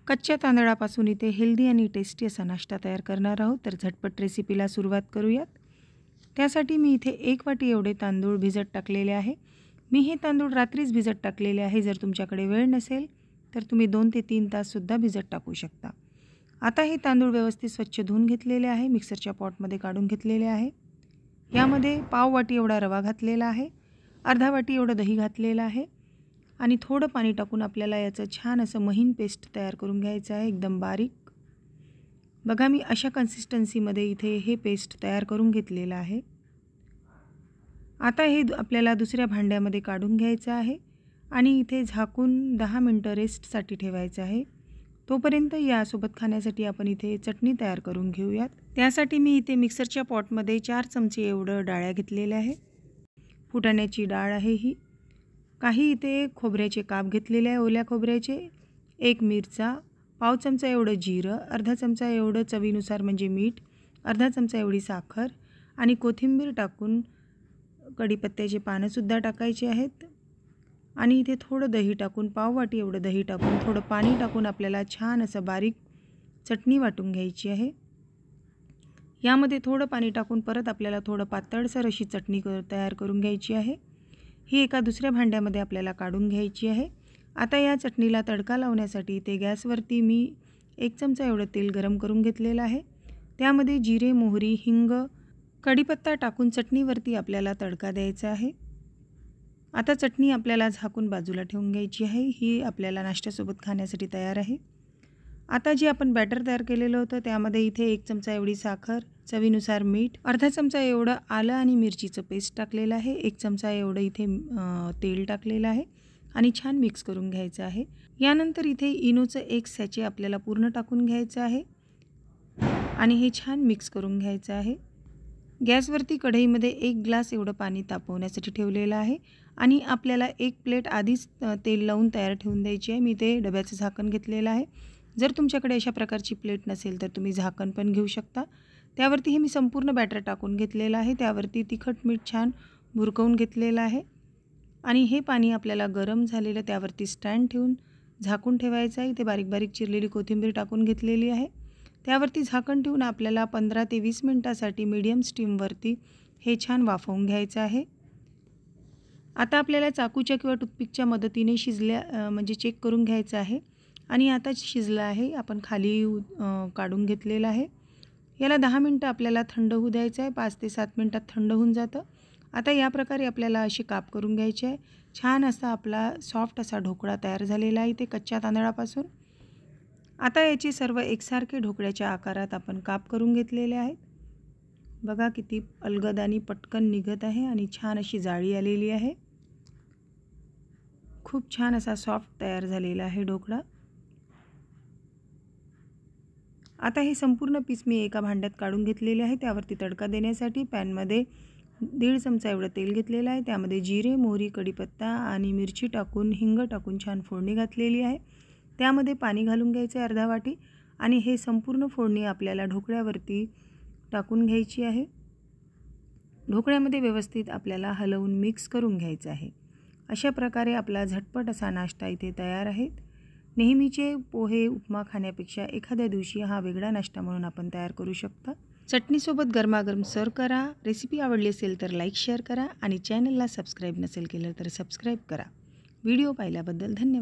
कच्च्या तांदळापासून इथे हेल्दी आणि टेस्टी असा नाश्ता तयार करणार आहोत। तर झटपट रेसिपीला सुरुवात करूयात। त्यासाठी मी इथे 1 वाटी एवढे तांदूळ भिजत टाकलेले आहे। मी हे तांदूळ रात्रीच भिजत टाकलेले आहे। जर तुमच्याकडे वेळ नसेल तर तुम्ही 2 ते 3 तास सुद्धा भिजत टाकू शकता। आता हे तांदूळ व्यवस्थित स्वच्छ धुवून घेतलेले आहे। मिक्सरच्या पॉटमध्ये काढून घेतलेले आहे। यामध्ये पाव वाटी एवढा रवा घातलेला आहे, अर्धा वाटी एवढं दही घातलेलं आहे आणि थोडं पाणी टाकून आपल्याला याचं छान असं महीन पेस्ट तयार करून घ्यायचं आहे, एकदम बारीक। बघा मी अशा कन्सिस्टन्सीमध्ये इथे हे पेस्ट तयार करून घेतलेलं आहे। आता हे आपल्याला दुसऱ्या भांड्यामध्ये काढून घ्यायचं आहे आणि इथे झाकून 10 मिनिटं रेस्टसाठी ठेवायचं आहे। तोपर्यंत यासोबत खाण्यासाठी आपण इथे चटणी तयार करून घेऊयात। त्यासाठी मी इथे मिक्सरच्या पॉटमध्ये 4 चमचे एवढं डाळ्या घेतलेल्या आहे। फुटाण्याची डाळ आहे ही। काही इथे खोबऱ्याचे काप घेतलेले आहे, ओल्या खोबऱ्याचे, 1 मिरचा, पाव चमचा एवढं जिरं, अर्धा चमचा एवढं चवीनुसार म्हणजे मीठ, अर्धा चमचा एवढी साखर आणि कोथिंबीर टाकून कढीपत्त्याची पानंसुद्धा टाकायची आहेत आणि इथे थोडं दही टाकून, पाव वाटी एवढं दही टाकून, थोडं पाणी टाकून आपल्याला छान असं बारीक चटणी वाटून घ्यायची आहे। यामध्ये थोडं पाणी टाकून परत आपल्याला थोडं पातळसर अशी चटणी तयार करून घ्यायची आहे। ही एका दुसऱ्या भांड्यामध्ये आपल्याला काढून घ्यायची आहे। आता या चटणीला तडका लावण्यासाठी इथे गॅसवरती मी 1 चमचा एवढं तेल गरम करून घेतलेलं आहे। त्यामध्ये जिरे, मोहरी, हिंग, कढीपत्ता टाकून चटणीवरती आपल्याला तडका द्यायचा आहे। आता चटणी आपल्याला झाकून बाजूला ठेवून घ्यायची आहे। ही आपल्याला नाश्त्यासोबत खाण्यासाठी तयार आहे। आता जे आपण बॅटर तयार केलेलं होतं त्यामध्ये इथे 1 चमचा एवढी साखर, चवीनुसार मीठ, अर्धा चमचा एवढं आलं आणि मिरचीचं पेस्ट टाकलेलं आहे, 1 चमचा एवढं इथे तेल टाकलेलं आहे आणि छान मिक्स करून घ्यायचं आहे। यानंतर इथे इनोचं 1 सॅचे आपल्याला पूर्ण टाकून घ्यायचं आहे आणि हे छान मिक्स करून घ्यायचं आहे। गॅसवरती कढईमध्ये 1 ग्लास एवढं पाणी तापवण्यासाठी ठेवलेलं आहे आणि आपल्याला 1 प्लेट आधीच तेल लावून तयार ठेवून द्यायची आहे। मी ते डब्याचं झाकण घेतलेलं आहे। जर तुमच्याकडे अशा प्रकारची प्लेट नसेल तर तुम्ही झाकण पण घेऊ शकता। त्यावरती हे मी संपूर्ण बॅटर टाकून घेतलेलं आहे। त्यावरती तिखट मीठ छान भुरकवून घेतलेलं आहे आणि हे पाणी आपल्याला गरम झालेलं त्यावरती स्टँड ठेवून झाकून ठेवायचं आहे। इथे बारीक बारीक चिरलेली कोथिंबीर टाकून घेतलेली आहे। त्यावरती झाकण ठेवून आपल्याला 15 ते 20 मिनिटासाठी मीडियम स्टीमवरती हे छान वाफवून घ्यायचं आहे। आता आपल्याला चाकूच्या किंवा टूथपिकच्या मदतीने म्हणजे चेक करून घ्यायचं आहे आणि आता शिजलं आहे। आपण खाली काढून घेतलेलं आहे। याला 10 मिनिटं आपल्याला थंड होऊ द्यायचं आहे। 5 ते 7 मिनिटात थंड होऊन जातं। आता या प्रकारे आपल्याला अशी काप करून घ्यायची आहे। छान असा आपला सॉफ्ट असा ढोकळा तयार झालेला आहे ते कच्च्या तांदळापासून। आता याचे सर्व एकसारखे ढोकळ्याच्या आकारात आपण काप करून घेतलेले आहेत। बघा किती अलगद आणि पटकन निघत आहे आणि छान अशी जाळी आलेली आहे। खूप छान असा सॉफ्ट तयार झालेला आहे ढोकळा। आता हे संपूर्ण पीस मी एका भांड्यात काढून घेतलेले आहे। त्यावरती तडका देण्यासाठी पॅनमध्ये 1.5 चमचा एवढं तेल घेतलेलं आहे। त्यामध्ये जिरे, मोहरी, कढीपत्ता आणि मिरची टाकून, हिंग टाकून छान फोडणी घातलेली आहे। त्यामध्ये पाणी घालून घ्यायचं आहे अर्धा वाटी आणि हे संपूर्ण फोडणी आपल्याला ढोकळ्यावरती टाकून घ्यायची आहे। ढोकळ्यामध्ये व्यवस्थित आपल्याला हलवून मिक्स करून घ्यायचं आहे। अशा प्रकारे आपला झटपट असा नाश्ता इथे तयार आहे। नेहमीचे पोहे, उपमा खाण्यापेक्षा एखाद्या दिवशी हा वेगळा नाश्ता म्हणून आपण तयार करू शकता। चटणीसोबत गरमागरम सर्व करा। रेसिपी आवडली असेल तर लाईक, शेअर करा आणि चॅनलला सबस्क्राईब नसेल केलं तर सबस्क्राईब करा। व्हिडिओ पाहिल्याबद्दल धन्यवाद।